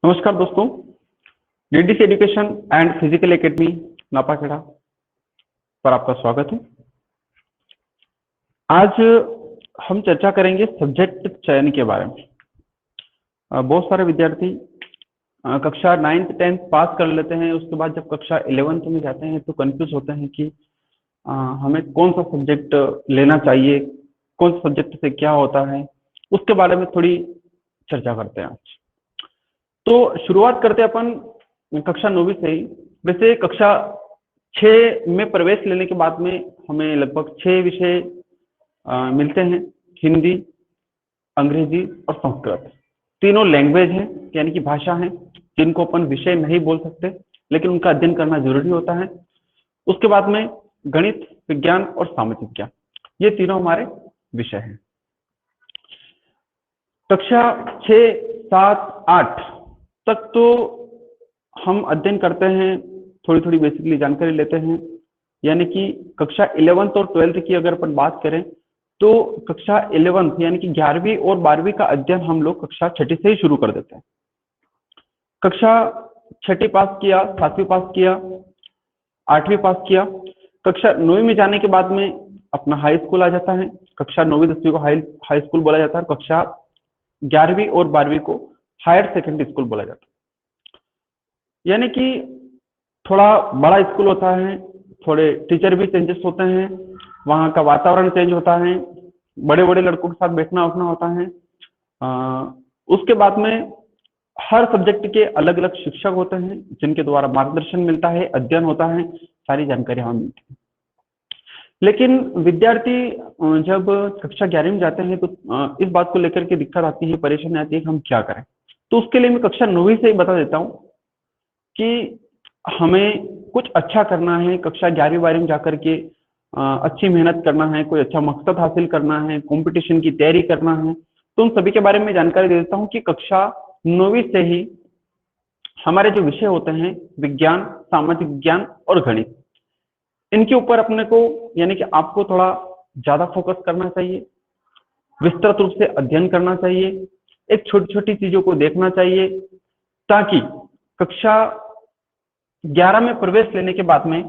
नमस्कार दोस्तों, DDC education and physical academy Napakheda पर आपका स्वागत है। आज हम चर्चा करेंगे सब्जेक्ट चयन के बारे में। बहुत सारे विद्यार्थी कक्षा 9th 10th पास कर लेते हैं, उसके बाद जब कक्षा 11th में जाते हैं तो कंफ्यूज होते हैं कि हमें कौन सा सब्जेक्ट लेना चाहिए, कौन सा सब्जेक्ट से क्या होता है, उसके बारे में थोड़ी चर्चा करते हैं आज। तो शुरुआत करते हैं अपन कक्षा 9वीं से ही। वैसे कक्षा 6 में प्रवेश लेने के बाद में हमें लगभग 6 विषय मिलते हैं। हिंदी, अंग्रेजी और संस्कृत, तीनों लैंग्वेज हैं, यानी कि भाषा हैं, जिनको अपन विषय नहीं बोल सकते लेकिन उनका अध्ययन करना जरूरी होता है। उसके बाद में गणित, विज्ञान और सामाजिक विज्ञान, ये तीनों हमारे विषय हैं। कक्षा 6, 7, 8 तक तो हम अध्ययन करते हैं, थोड़ी थोड़ी बेसिकली जानकारी लेते हैं। यानी कि कक्षा 11th और 12th की अगर अपन बात करें तो कक्षा 11th यानी कि 11वीं और 12वीं का अध्ययन हम लोग कक्षा 6 से ही शुरू कर देते हैं। कक्षा 6 पास किया, 7वीं पास किया, 8वीं पास किया। कक्षा 9वीं में जाने के बाद में अपना हाई स्कूल आ जाता है। कक्षा 9वीं 10वीं को हाई स्कूल बोला जाता है। कक्षा 11वीं और 12वीं को हायर सेकेंडरी स्कूल बोला जाता है। यानी कि थोड़ा बड़ा स्कूल होता है, थोड़े टीचर भी चेंजेस होते हैं, वहाँ का वातावरण चेंज होता है, बड़े बड़े लड़कों के साथ बैठना उठना होता है। उसके बाद में हर सब्जेक्ट के अलग अलग शिक्षक होते हैं जिनके द्वारा मार्गदर्शन मिलता है, अध्ययन होता है, सारी जानकारी हमें मिलती है। लेकिन विद्यार्थी जब कक्षा 11वीं में जाते हैं तो इस बात को लेकर के दिक्कत आती है, परेशानी आती है कि हम क्या करें। तो उसके लिए मैं कक्षा 9वीं से ही बता देता हूँ कि हमें कुछ अच्छा करना है, कक्षा 11वीं 12वीं में जाकर के अच्छी मेहनत करना है, कोई अच्छा मकसद हासिल करना है, कंपटीशन की तैयारी करना है, तो उन सभी के बारे में जानकारी दे देता हूँ कि कक्षा 9वीं से ही हमारे जो विषय होते हैं विज्ञान, सामाजिक विज्ञान और गणित, इनके ऊपर अपने को यानी कि आपको थोड़ा ज्यादा फोकस करना चाहिए, विस्तृत रूप से अध्ययन करना चाहिए, एक छोटी छोटी चीजों को देखना चाहिए, ताकि कक्षा 11 में प्रवेश लेने के बाद में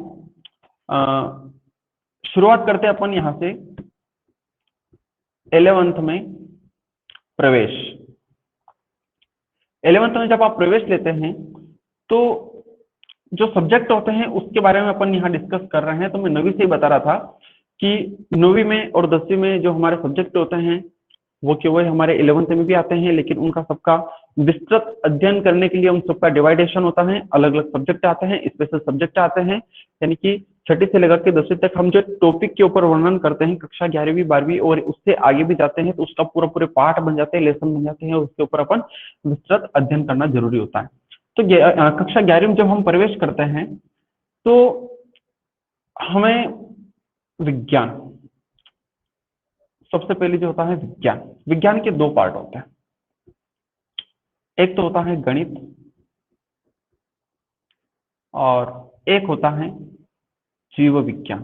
शुरुआत करते हैं अपन यहां से 11th में प्रवेश। 11th में जब आप प्रवेश लेते हैं तो जो सब्जेक्ट होते हैं उसके बारे में अपन यहाँ डिस्कस कर रहे हैं। तो मैं 9वीं से ही बता रहा था कि 9वीं में और 10वीं में जो हमारे सब्जेक्ट होते हैं वो केवल हमारे 11th में भी आते हैं, लेकिन उनका सबका विस्तृत अध्ययन करने के लिए उन सबका डिवाइडेशन होता है, अलग अलग सब्जेक्ट आते हैं, स्पेशल सब्जेक्ट आते हैं। यानी कि 6ठी से लेकर के 10वीं तक हम जो टॉपिक के ऊपर वर्णन करते हैं, कक्षा 11वीं 12वीं और उससे आगे भी जाते हैं तो उसका पूरे पाठ बन जाते हैं, लेसन बन जाते हैं, उसके ऊपर अपन विस्तृत अध्ययन करना जरूरी होता है। तो कक्षा 11वीं में जब हम प्रवेश करते हैं तो हमें विज्ञान, सबसे पहले जो होता है विज्ञान के 2 पार्ट होते हैं। एक तो होता है गणित और एक होता है जीव विज्ञान।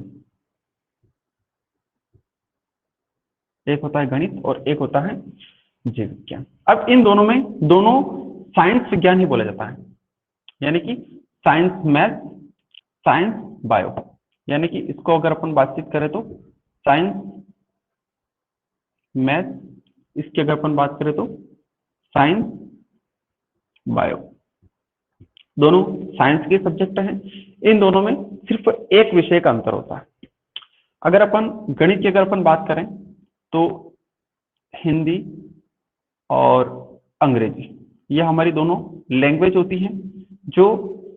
एक होता है गणित और एक होता है जीव विज्ञान। अब इन दोनों में दोनों साइंस विज्ञान ही बोला जाता है, यानी कि साइंस मैथ, साइंस बायो। यानी कि इसको अगर अपन बातचीत करें तो साइंस मैथ, इसकी अगर अपन बात करें तो साइंस बायो, दोनों साइंस के सब्जेक्ट हैं। इन दोनों में सिर्फ एक विषय का अंतर होता है। अगर अपन गणित की अगर अपन बात करें तो हिंदी और अंग्रेजी, ये हमारी दोनों लैंग्वेज होती हैं जो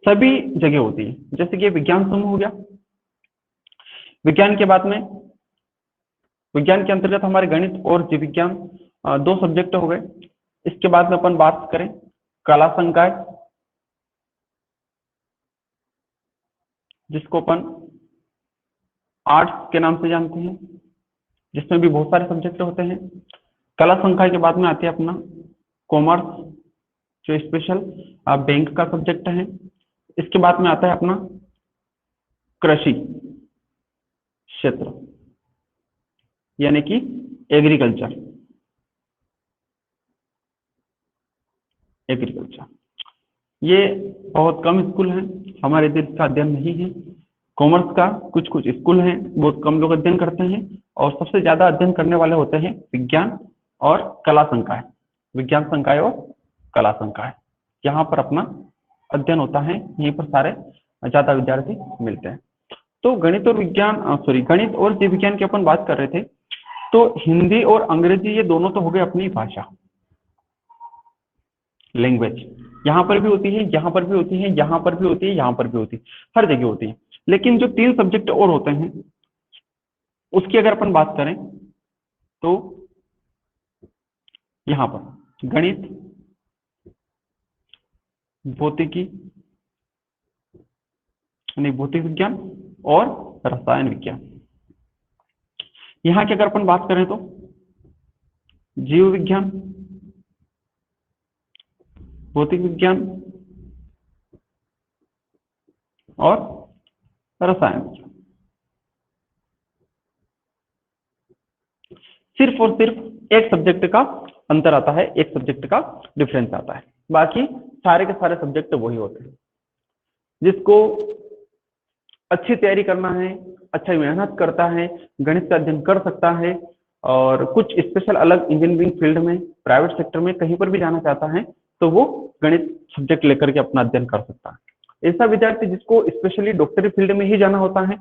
सभी जगह होती है। जैसे कि विज्ञान समूह हो गया, विज्ञान के बाद में विज्ञान के अंतर्गत हमारे गणित और जीव विज्ञान 2 सब्जेक्ट हो गए। इसके बाद में अपन बात करें कला संकाय, जिसको अपन आर्ट्स के नाम से जानते हैं, जिसमें भी बहुत सारे सब्जेक्ट होते हैं। कला संकाय के बाद में आते हैं अपना कॉमर्स, जो स्पेशल बैंक का सब्जेक्ट है। इसके बाद में आता है अपना कृषि क्षेत्र, यानी कि एग्रीकल्चर। ये बहुत कम स्कूल हैं, हमारे देश का अध्ययन नहीं है। कॉमर्स का कुछ कुछ स्कूल हैं, बहुत कम लोग अध्ययन करते हैं, और सबसे ज्यादा अध्ययन करने वाले होते हैं विज्ञान और कला संकाय। विज्ञान संकाय और कला संकाय, यहाँ पर अपना अध्ययन होता है, यहीं पर सारे ज्यादा विद्यार्थी मिलते हैं। तो गणित और विज्ञान, सॉरी, गणित और जीव विज्ञान की अपन बात कर रहे थे। तो हिंदी और अंग्रेजी ये दोनों तो हो गए अपनी भाषा, लैंग्वेज। यहाँ पर भी होती है, यहाँ पर भी होती है, यहाँ पर भी होती है, यहाँ पर भी होती है, हर जगह होती है। लेकिन जो 3 सब्जेक्ट और होते हैं उसकी अगर अपन बात करें तो यहाँ पर गणित, भौतिकी यानी भौतिक विज्ञान और रसायन विज्ञान। यहाँ की अगर अपन बात करें तो जीव विज्ञान, भौतिक विज्ञान और रसायन विज्ञान। सिर्फ और सिर्फ एक सब्जेक्ट का अंतर आता है, एक सब्जेक्ट का डिफरेंस आता है, बाकी सारे के सारे सब्जेक्ट वही होते हैं। जिसको अच्छी तैयारी करना है, अच्छा मेहनत करता है, गणित का अध्ययन कर सकता है, और कुछ स्पेशल अलग इंजीनियरिंग फील्ड में, प्राइवेट सेक्टर में कहीं पर भी जाना चाहता है तो वो गणित सब्जेक्ट लेकर के अपना अध्ययन कर सकता है। ऐसा विद्यार्थी जिसको स्पेशली डॉक्टरी फील्ड में ही जाना होता है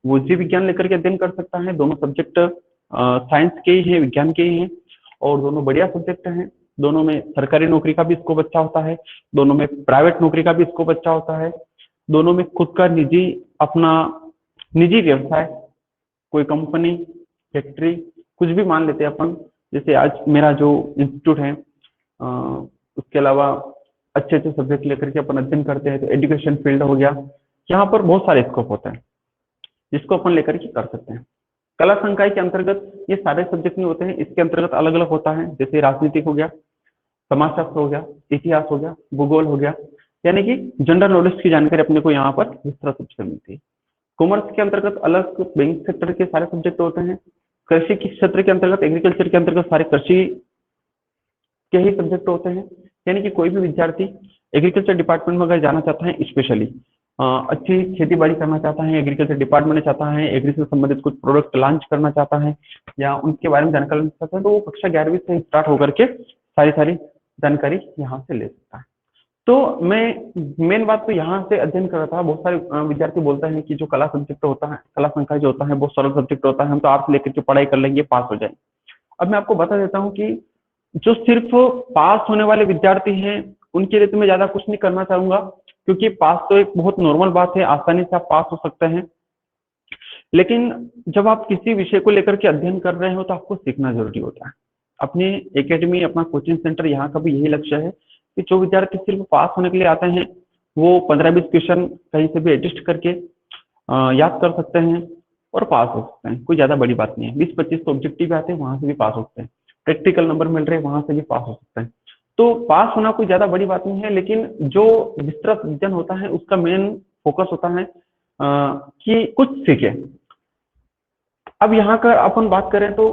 वो जीव विज्ञान लेकर के अध्ययन कर सकता है। दोनों सब्जेक्ट साइंस के ही हैं, विज्ञान के ही हैं, और दोनों बढ़िया सब्जेक्ट हैं। दोनों में सरकारी नौकरी का भी स्कोप अच्छा होता है, दोनों में प्राइवेट नौकरी का भी स्कोप अच्छा होता है, दोनों में खुद का निजी, अपना निजी व्यवसाय, कोई कंपनी, फैक्ट्री, कुछ भी मान लेते हैं अपन। जैसे आज मेरा जो इंस्टीट्यूट है, उसके अलावा अच्छे अच्छे सब्जेक्ट लेकर के अपन अध्ययन करते हैं, तो एजुकेशन फील्ड हो गया, यहाँ पर बहुत सारे स्कोप होते हैं जिसको अपन लेकर के कर सकते हैं। कला संकाय के अंतर्गत ये सारे सब्जेक्ट नहीं होते हैं, इसके अंतर्गत अलग अलग होता है, जैसे राजनीतिक हो गया, समाजशास्त्र हो गया, इतिहास हो गया, भूगोल हो गया, यानी कि जनरल नॉलेज की जानकारी अपने को यहाँ पर विस्तृत रूप से मिलती है। कॉमर्स के अंतर्गत अलग बैंक सेक्टर के सारे सब्जेक्ट होते हैं। कृषि के क्षेत्र के अंतर्गत, एग्रीकल्चर के अंतर्गत सारे कृषि के ही सब्जेक्ट होते हैं। यानी कि कोई भी विद्यार्थी एग्रीकल्चर डिपार्टमेंट में अगर जाना चाहता है, स्पेशली अच्छी खेती बाड़ी करना चाहता है, एग्रीकल्चर डिपार्टमेंट में चाहता है, एग्री से संबंधित कुछ प्रोडक्ट लॉन्च करना चाहता है या उनके बारे में जानकारी लेना चाहता है, तो वो कक्षा 11वीं से स्टार्ट होकर के सारी जानकारी यहाँ से ले सकता है। तो मैं मेन बात तो यहाँ से अध्ययन कर रहा था। बहुत सारे विद्यार्थी बोलते हैं कि जो कला सब्जेक्ट होता है, कला संकाय जो होता है, बहुत सरल सब्जेक्ट होता है, हम तो आर्ट्स लेकर के पढ़ाई कर लेंगे, पास हो जाएंगे। अब मैं आपको बता देता हूँ कि जो सिर्फ पास होने वाले विद्यार्थी हैं उनके लिए तो मैं ज्यादा कुछ नहीं करना चाहूंगा, क्योंकि पास तो एक बहुत नॉर्मल बात है, आसानी से आप पास हो सकते हैं। लेकिन जब आप किसी विषय को लेकर के अध्ययन कर रहे हो तो आपको सीखना जरूरी होता है। अपनी एकेडमी, अपना कोचिंग सेंटर, यहाँ का भी यही लक्ष्य है कि जो विद्यार्थी सिर्फ पास होने के लिए आते हैं वो 15-20 क्वेश्चन कहीं से भी एडजस्ट करके याद कर सकते हैं और पास हो सकते हैं। कोई ज्यादा बड़ी बात नहीं है। 20-25 तो ऑब्जेक्टिव आते हैं, वहां से भी पास हो सकते हैं। प्रैक्टिकल नंबर मिल रहे हैं, वहां से भी पास हो सकते हैं। तो पास होना कोई ज्यादा बड़ी बात नहीं है, लेकिन जो विस्तृत अध्ययन होता है उसका मेन फोकस होता है कि कुछ सीखे। अब यहाँ का अपन बात करें तो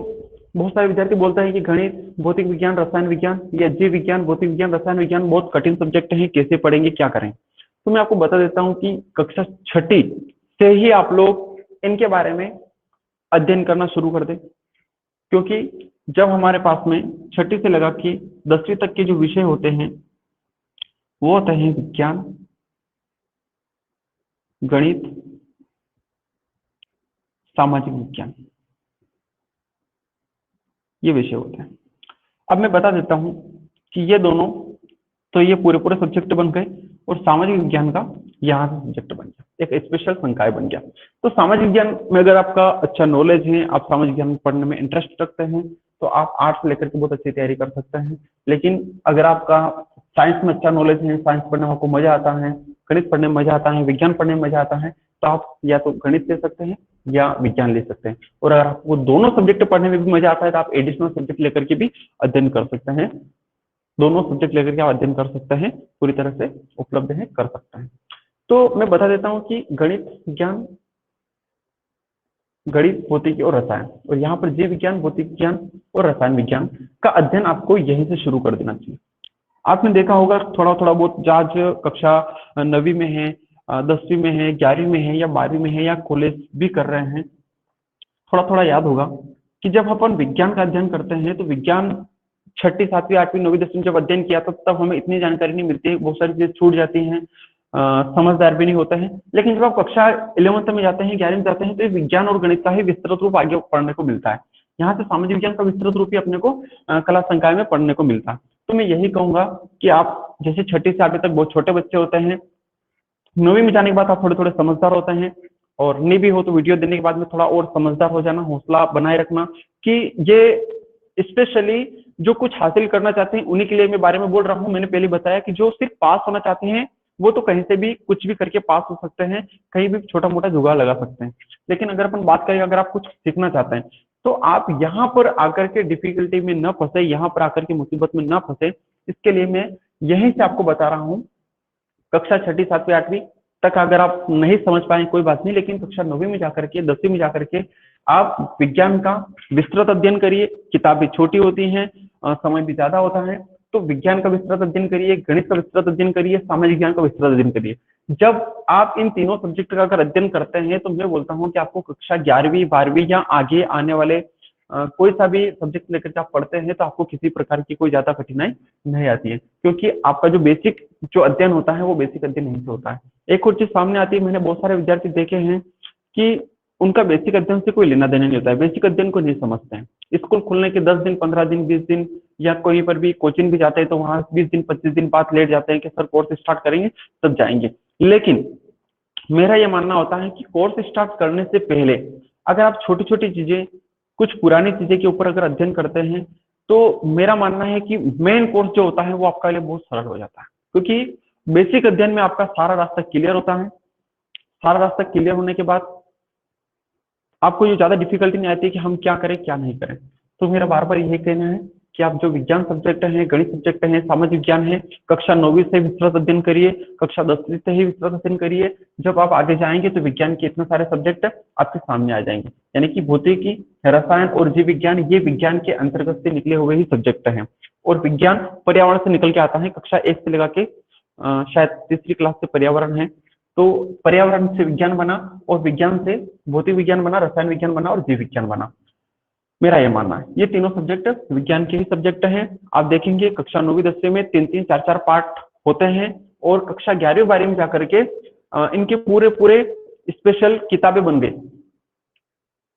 बहुत सारे विद्यार्थी बोलते हैं कि गणित, भौतिक विज्ञान, रसायन विज्ञान या जीव विज्ञान, भौतिक विज्ञान, रसायन विज्ञान बहुत कठिन सब्जेक्ट है, कैसे पढ़ेंगे, क्या करें। तो मैं आपको बता देता हूँ कि कक्षा 6ठी से ही आप लोग इनके बारे में अध्ययन करना शुरू कर दें, क्योंकि जब हमारे पास में 6ठी से लगा कि 10वीं तक के जो विषय होते हैं वो होते हैं विज्ञान, गणित, सामाजिक विज्ञान, ये विषय होते हैं। अब मैं बता देता हूं कि ये दोनों तो ये पूरे पूरे सब्जेक्ट बन गए, और सामाजिक विज्ञान का यहाँ से सब्जेक्ट बन गया, एक स्पेशल संकाय बन गया। तो सामाजिक विज्ञान में अगर आपका अच्छा नॉलेज है, आप सामाजिक विज्ञान पढ़ने में इंटरेस्ट रखते हैं, तो आप आर्ट्स लेकर के बहुत अच्छी तैयारी कर सकते हैं। लेकिन अगर आपका साइंस में अच्छा नॉलेज है, साइंस पढ़ने में आपको मजा आता है, गणित पढ़ने में मजा आता है, विज्ञान पढ़ने में मजा आता है, तो आप या तो गणित ले सकते हैं या विज्ञान ले सकते हैं। और अगर आपको दोनों सब्जेक्ट पढ़ने में भी मजा आता है तो आप एडिशनल सब्जेक्ट लेकर के भी अध्ययन कर सकते हैं। दोनों सब्जेक्ट लेकर के आप अध्ययन कर सकते हैं, पूरी तरह से उपलब्ध है, कर सकते हैं। तो मैं बता देता हूं कि गणित, विज्ञान, गणित, भौतिकी और रसायन, और यहाँ पर जीव विज्ञान, भौतिक विज्ञान और रसायन विज्ञान का अध्ययन आपको यहीं से शुरू कर देना चाहिए। आपने देखा होगा थोड़ा थोड़ा बहुत जहाज कक्षा 9वीं में है, 10वीं में है, 11वीं में है या 12वीं में है या कॉलेज भी कर रहे हैं, थोड़ा थोड़ा याद होगा कि जब अपन विज्ञान का अध्ययन करते हैं तो विज्ञान छठी, सातवीं, आठवीं, 9वीं, 10वीं जब अध्ययन किया था तब हमें इतनी जानकारी नहीं मिलती है, बहुत सारी चीजें छूट जाती हैं, समझदार भी नहीं होते हैं। लेकिन जब आप कक्षा 11th में जाते हैं, 11वीं में जाते हैं, तो ये विज्ञान और गणित का ही विस्तृत रूप आगे पढ़ने को मिलता है। यहाँ से सामाजिक विज्ञान का विस्तृत रूप ही अपने को कला संकाय में पढ़ने को मिलता है। तो मैं यही कहूंगा कि आप जैसे छठी से 8वीं तक बहुत छोटे बच्चे होते हैं, 9वीं में जाने के बाद आप थोड़े थोड़े समझदार होते हैं, और नहीं भी हो तो वीडियो देने के बाद में थोड़ा और समझदार हो जाना, हौसला बनाए रखना कि ये स्पेशली जो कुछ हासिल करना चाहते हैं उन्हीं के लिए मैं बारे में बोल रहा हूँ। मैंने पहले बताया कि जो सिर्फ पास होना चाहते हैं वो तो कहीं से भी कुछ भी करके पास हो सकते हैं, कहीं भी छोटा मोटा जुगाड़ लगा सकते हैं। लेकिन अगर अपन बात करें, अगर आप कुछ सीखना चाहते हैं तो आप यहाँ पर आकर के डिफिकल्टी में न फंसे, यहाँ पर आकर के मुसीबत में न फंसे, इसके लिए मैं यहीं से आपको बता रहा हूँ। कक्षा छठी, सातवीं, 8वीं तक अगर आप नहीं समझ पाए कोई बात नहीं, लेकिन कक्षा 9वीं में जाकर के, 10वीं में जाकर के आप विज्ञान का विस्तृत अध्ययन करिए। किताबें छोटी होती हैं, समय भी ज्यादा होता है, तो विज्ञान का विस्तृत अध्ययन करिए, गणित का विस्तृत अध्ययन करिए, सामाजिक ज्ञान का विस्तृत अध्ययन करिए। जब आप इन तीनों सब्जेक्ट का अगर अध्ययन करते हैं तो मैं बोलता हूँ कि आपको कक्षा 11वीं, 12वीं या आगे आने वाले कोई सा भी सब्जेक्ट लेकर के आप पढ़ते हैं तो आपको किसी प्रकार की कोई ज्यादा कठिनाई नहीं आती है, क्योंकि आपका जो बेसिक जो अध्ययन होता है वो बेसिक अध्ययन नहीं से होता है। एक और चीज सामने आती है, मैंने बहुत सारे विद्यार्थी देखे हैं कि उनका बेसिक अध्ययन से कोई लेना देना नहीं होता है, बेसिक अध्ययन को नहीं समझते हैं। स्कूल खुलने के 10 दिन, 15 दिन, 20 दिन या कोई पर भी कोचिंग भी जाते हैं तो वहां 20 दिन, 25 दिन बाद लेट जाते हैं कि सर कोर्स स्टार्ट करेंगे तब जाएंगे। लेकिन मेरा ये मानना होता है कि कोर्स स्टार्ट करने से पहले अगर आप छोटी छोटी चीजें, कुछ पुरानी चीजें के ऊपर अगर अध्ययन करते हैं तो मेरा मानना है कि मेन कोर्स जो होता है वो आपका लिए बहुत सरल हो जाता है, क्योंकि बेसिक अध्ययन में आपका सारा रास्ता क्लियर होता है। सारा रास्ता क्लियर होने के बाद आपको ये ज्यादा डिफिकल्टी नहीं आती है कि हम क्या करें क्या नहीं करें। तो मेरा बार बार यही कहना है कि आप जो विज्ञान सब्जेक्ट हैं, गणित सब्जेक्ट हैं, सामाजिक विज्ञान है, कक्षा 9वीं से विस्तृत अध्ययन करिए, कक्षा 10वीं से ही विस्तृत अध्ययन करिए। जब आप आगे जाएंगे तो विज्ञान के इतने सारे सब्जेक्ट आपके सामने आ जाएंगे, यानी कि भौतिकी, रसायन और जीव विज्ञान ये विज्ञान के अंतर्गत से निकले हुए ही सब्जेक्ट हैं। और विज्ञान पर्यावरण से निकल के आता है, कक्षा 1 से लगा के शायद तीसरी क्लास से पर्यावरण है, तो पर्यावरण से विज्ञान बना और विज्ञान से भौतिक विज्ञान बना, रसायन विज्ञान बना और जीव विज्ञान बना। मेरा ये मानना है ये तीनों सब्जेक्ट विज्ञान के ही सब्जेक्ट हैं। आप देखेंगे कक्षा 9वीं 10वीं में 3-3, 4-4 पार्ट होते हैं, और कक्षा 11वीं 12वीं में जाकर के इनके पूरे पूरे स्पेशल किताबें बन गई।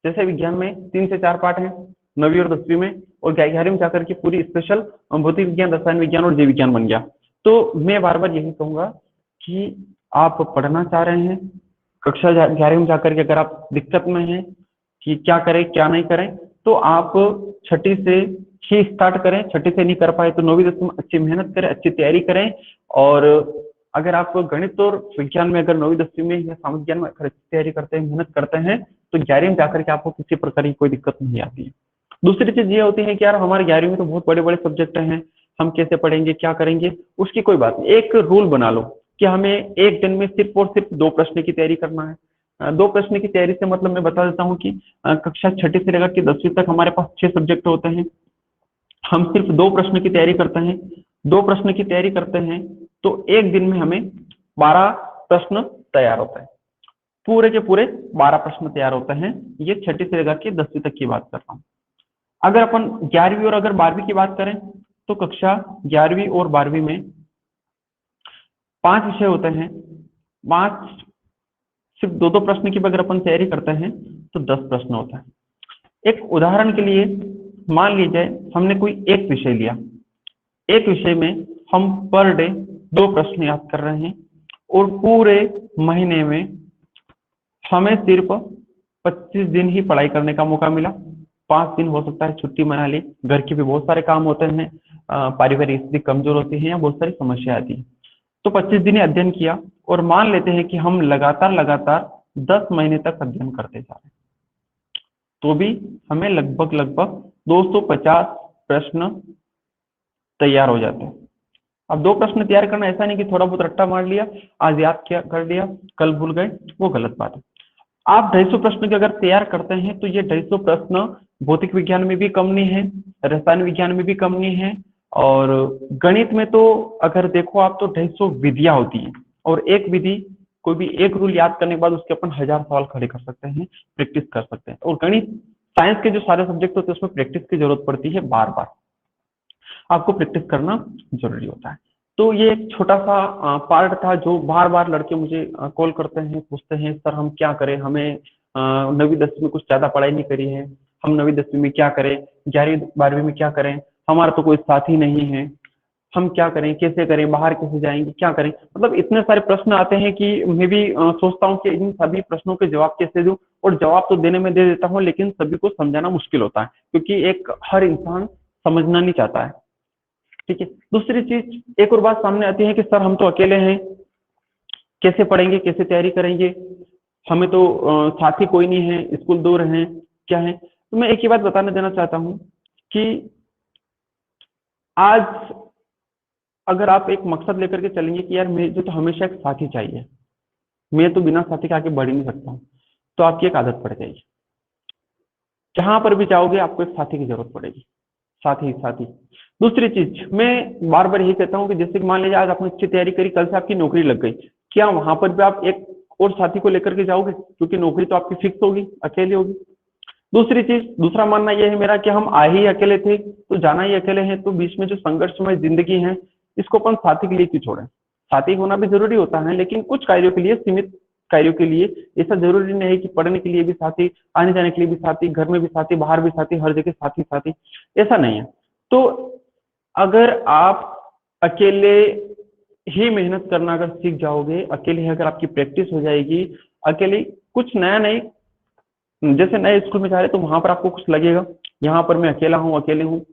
जैसे विज्ञान में 3 से 4 पार्ट हैं 9वीं और 10वीं में, और 11वीं में जाकर के पूरी स्पेशल भौतिक विज्ञान, रसायन विज्ञान और जीव विज्ञान बन गया। तो मैं बार बार यही कहूंगा कि आप पढ़ना चाह रहे हैं, कक्षा 11वीं में जाकर के अगर आप दिक्कत में हैं कि क्या करें क्या नहीं करें, तो आप छठी से ही स्टार्ट करें। छठी से नहीं कर पाए तो 9वीं 10वीं में अच्छी मेहनत करें, अच्छी तैयारी करें। और अगर आप गणित और विज्ञान में अगर 9वीं 10वीं में या सामाजिक ज्ञान में अगर अच्छी तैयारी करते हैं, मेहनत करते हैं, तो 11वीं में जाकर के आपको किसी प्रकार की कोई दिक्कत नहीं आती है। दूसरी चीज ये होती है कि यार हमारे 11वीं में तो बहुत बड़े बड़े सब्जेक्ट हैं, हम कैसे पढ़ेंगे क्या करेंगे, उसकी कोई बात नहीं। एक रूल बना लो कि हमें एक दिन में सिर्फ और सिर्फ 2 प्रश्न की तैयारी करना है। 2 प्रश्न की तैयारी से मतलब मैं बता देता हूँ कि कक्षा छठी से लेकर के 10वीं तक हमारे पास 6 सब्जेक्ट होते हैं, हम सिर्फ 2 प्रश्न की तैयारी करते हैं। 2 प्रश्न की तैयारी करते हैं तो एक दिन में हमें 12 प्रश्न तैयार होता है, पूरे के पूरे 12 प्रश्न तैयार होते हैं। ये छठी से लेकर के 10वीं तक की बात कर रहा हूँ। अगर अपन 11वीं और अगर 12वीं की बात करें तो कक्षा 11वीं और 12वीं में 5 विषय होते हैं। 5 सिर्फ 2-2 प्रश्न की अगर अपन तैयारी करते हैं तो 10 प्रश्न होता है। एक उदाहरण के लिए मान लीजिए हमने कोई एक विषय लिया, एक विषय में हम पर डे 2 प्रश्न याद कर रहे हैं, और पूरे महीने में हमें सिर्फ 25 दिन ही पढ़ाई करने का मौका मिला। 5 दिन हो सकता है छुट्टी मना ली, घर के भी बहुत सारे काम होते हैं, पारिवारिक स्थिति कमजोर होती है या बहुत सारी समस्या आती है, तो 25 दिन ही अध्ययन किया। और मान लेते हैं कि हम लगातार 10 महीने तक अध्ययन करते जा रहे हैं, तो भी हमें लगभग 250 प्रश्न तैयार हो जाते हैं। अब 2 प्रश्न तैयार करना ऐसा नहीं कि थोड़ा बहुत रट्टा मार लिया, आज याद किया कर लिया कल भूल गए, वो गलत बात है। आप 250 प्रश्न की अगर तैयार करते हैं तो ये 250 प्रश्न भौतिक विज्ञान में भी कम नहीं है, रसायन विज्ञान में भी कम नहीं है, और गणित में तो अगर देखो आप तो 250 विधियां होती हैं, और एक विधि कोई भी एक रूल याद करने के बाद उसके अपन 1000 सवाल खड़े कर सकते हैं, प्रैक्टिस कर सकते हैं। और गणित साइंस के जो सारे सब्जेक्ट होते हैं उसमें प्रैक्टिस की जरूरत पड़ती है, बार बार आपको प्रैक्टिस करना जरूरी होता है। तो ये एक छोटा सा पार्ट था जो बार बार लड़के मुझे कॉल करते हैं, पूछते हैं सर हम क्या करें, हमें 9वीं 10वीं में कुछ ज्यादा पढ़ाई नहीं करी है, हम 9वीं 10वीं में क्या करें, 11वीं 12वीं में क्या करें, हमारा तो कोई साथी नहीं है, हम क्या करें, कैसे करें, बाहर कैसे जाएंगे, क्या करें। मतलब इतने सारे प्रश्न आते हैं कि मैं भी सोचता हूँ कि इन सभी प्रश्नों के जवाब कैसे दूं, और जवाब तो देने में दे देता हूँ लेकिन सभी को समझाना मुश्किल होता है, क्योंकि एक हर इंसान समझना नहीं चाहता है। ठीक है। दूसरी चीज एक और बात सामने आती है कि सर हम तो अकेले हैं, कैसे पढ़ेंगे, कैसे तैयारी करेंगे, हमें तो साथी कोई नहीं है, स्कूल दूर है, क्या है। तो मैं एक ही बात बताने देना चाहता हूँ कि आज अगर आप एक मकसद लेकर के चलेंगे कि यार मुझे तो हमेशा एक साथी चाहिए, मैं तो बिना साथी के आगे बढ़ ही नहीं सकता हूँ, तो आपकी एक आदत पड़ जाएगी। जहां पर भी जाओगे आपको एक साथी की जरूरत पड़ेगी, साथी साथी। दूसरी चीज मैं बार बार यही कहता हूँ कि जैसे कि मान लीजिए आज आपने अच्छी तैयारी करी, कल से आपकी नौकरी लग गई, क्या वहां पर भी आप एक और साथी को लेकर के जाओगे, क्योंकि नौकरी तो आपकी फिक्स होगी, अकेली होगी। दूसरी चीज, दूसरा मानना यह है मेरा कि हम आए ही अकेले थे तो जाना ही अकेले हैं, तो बीच में जो संघर्षमय जिंदगी है इसको अपन साथी के लिए क्यों छोड़ें। साथी होना भी जरूरी होता है लेकिन कुछ कार्यों के लिए, सीमित कार्यों के लिए। ऐसा जरूरी नहीं है कि पढ़ने के लिए भी साथी, आने जाने के लिए भी साथी, घर में भी साथी, बाहर भी साथी, हर जगह साथी साथी, ऐसा नहीं है। तो अगर आप अकेले ही मेहनत करना अगर सीख जाओगे, अकेले ही अगर आपकी प्रैक्टिस हो जाएगी, अकेले कुछ नया नहीं, जैसे नए स्कूल में जा रहे तो वहां पर आपको कुछ लगेगा, यहाँ पर मैं अकेला हूँ, अकेले हूँ।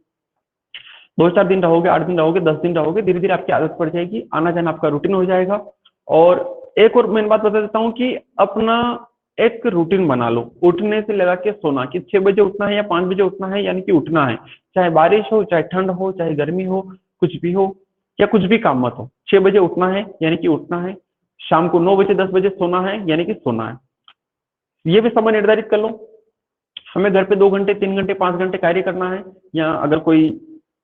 2 4 दिन रहोगे, 8 दिन रहोगे, 10 दिन रहोगे, धीरे धीरे आपकी आदत पड़ जाएगी, आना जाना आपका रूटीन हो जाएगा। और एक और मैं बात बता देता हूँ कि अपना एक रूटीन बना लो, उठने से लगा के सोना, कि 6 बजे उठना है या 5 बजे उठना है, यानी कि उठना है, चाहे बारिश हो, चाहे ठंड हो, चाहे गर्मी हो, कुछ भी हो, या कुछ भी काम मत हो, 6 बजे उठना है यानी कि उठना है। शाम को 9 बजे 10 बजे सोना है यानी कि सोना है। ये भी समय निर्धारित कर लो, हमें घर पे 2 घंटे 3 घंटे 5 घंटे कार्य करना है, या अगर कोई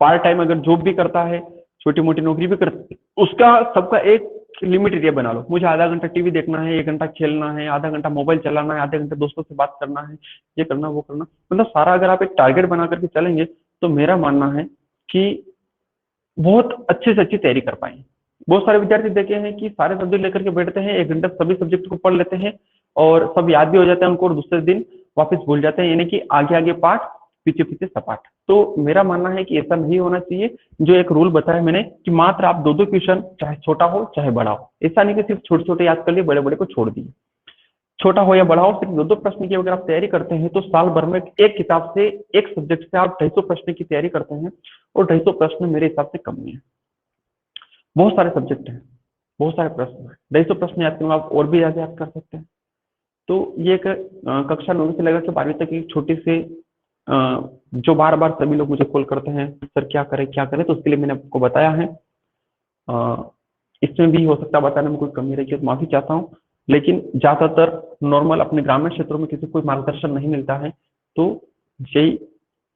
पार्ट टाइम अगर जॉब भी करता है, छोटी मोटी नौकरी भी करता है, उसका सबका एक लिमिट एरिया बना लो। मुझे आधा घंटा टीवी देखना है, 1 घंटा खेलना है, आधा घंटा मोबाइल चलाना है, आधे घंटे दोस्तों से बात करना है, ये करना वो करना। मतलब सारा अगर आप एक टारगेट बना करके चलेंगे तो मेरा मानना है कि बहुत अच्छे से अच्छी तैयारी कर पाएंगे। बहुत सारे विद्यार्थी देखे हैं कि सारे सब्जेक्ट लेकर के बैठते हैं, 1 घंटा सभी सब्जेक्ट को पढ़ लेते हैं और सब याद भी हो जाता है उनको, और दूसरे दिन वापस भूल जाते हैं, यानी कि आगे आगे पाठ, पीछे पीछे सपाट। तो मेरा मानना है कि ऐसा नहीं होना चाहिए। जो एक रूल बताया मैंने कि मात्र आप 2 2 क्वेश्चन, चाहे छोटा हो चाहे बड़ा हो, ऐसा नहीं कि सिर्फ छोटे छोटे याद कर लिए, बड़े बड़े को छोड़ दिए। छोटा हो या बड़ा हो, सिर्फ 2 2 प्रश्न की अगर आप तैयारी करते हैं तो साल भर में एक किताब से, एक सब्जेक्ट से आप 250 प्रश्न की तैयारी करते हैं, और 250 प्रश्न मेरे हिसाब से कम नहीं है। बहुत सारे सब्जेक्ट हैं, बहुत सारे प्रश्न हैं, 250 प्रश्न याद करेंगे आप और भी ज्यादा याद कर सकते हैं। तो ये एक कक्षा 9वीं से लेकर के 12वीं तक की छोटी सी जो बार बार सभी लोग मुझे कॉल करते हैं सर क्या करें क्या करें, तो उसके लिए मैंने आपको बताया है। इसमें भी हो सकता है बताने में कोई कमी रही है तो माफी चाहता हूँ, लेकिन ज्यादातर नॉर्मल अपने ग्रामीण क्षेत्रों में किसी को मार्गदर्शन नहीं मिलता है, तो यही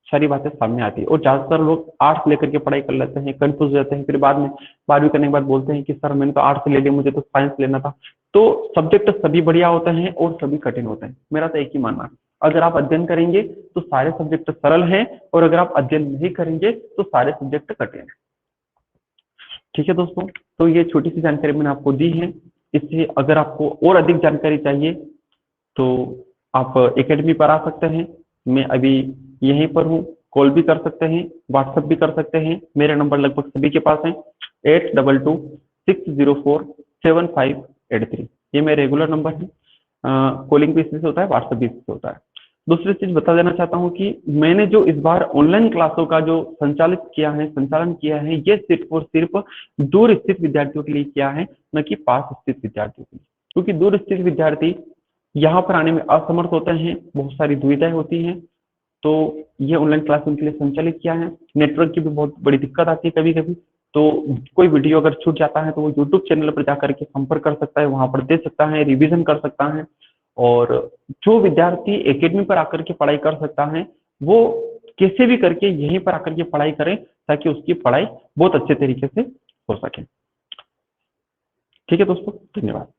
सारी बातें सामने आती है। और ज्यादातर लोग आर्ट्स लेकर के पढ़ाई कर लेते हैं, कंफ्यूज हो जाते हैं, फिर बाद में 12वीं करने के बाद बोलते हैं कि सर मैंने तो आर्ट्स ले लिया, मुझे तो साइंस लेना था। तो सब्जेक्ट सभी बढ़िया होते हैं और सभी कठिन होते हैं, मेरा तो एक ही मानना है। अगर आप अध्ययन करेंगे तो सारे सब्जेक्ट सरल हैं, और अगर आप अध्ययन नहीं करेंगे तो सारे सब्जेक्ट कठिन हैं। ठीक है दोस्तों, तो ये छोटी सी जानकारी मैंने आपको दी है। इससे अगर आपको और अधिक जानकारी चाहिए तो आप एकेडमी पर आ सकते हैं, मैं अभी यहीं पर हूँ, कॉल भी कर सकते हैं, व्हाट्सएप भी कर सकते हैं, मेरे नंबर लगभग सभी के पास हैं, 8226047583। ये मेरा रेगुलर नंबर है। कॉलिंग भी इसी से होता है, व्हाट्सएप भी इसी से होता है। दूसरी चीज बता देना चाहता हूँ कि मैंने जो इस बार ऑनलाइन क्लासों का जो संचालन किया है, ये सिर्फ और सिर्फ दूर स्थित विद्यार्थियों के लिए किया है, न कि पास स्थित विद्यार्थियों के लिए। क्योंकि दूर स्थित विद्यार्थी यहाँ पर आने में असमर्थ होते हैं, बहुत सारी दुविधाएं होती हैं, तो ये ऑनलाइन क्लास उनके लिए संचालित किया है। नेटवर्क की भी बहुत बड़ी दिक्कत आती है कभी कभी, तो कोई वीडियो अगर छूट जाता है तो वो यूट्यूब चैनल पर जाकर के संपर्क कर सकता है, वहां पर दे सकता है, रिवीजन कर सकता है। और जो विद्यार्थी एकेडमी पर आकर के पढ़ाई कर सकता है, वो कैसे भी करके यहीं पर आकर के पढ़ाई करें, ताकि उसकी पढ़ाई बहुत अच्छे तरीके से हो सके। ठीक है दोस्तों, धन्यवाद।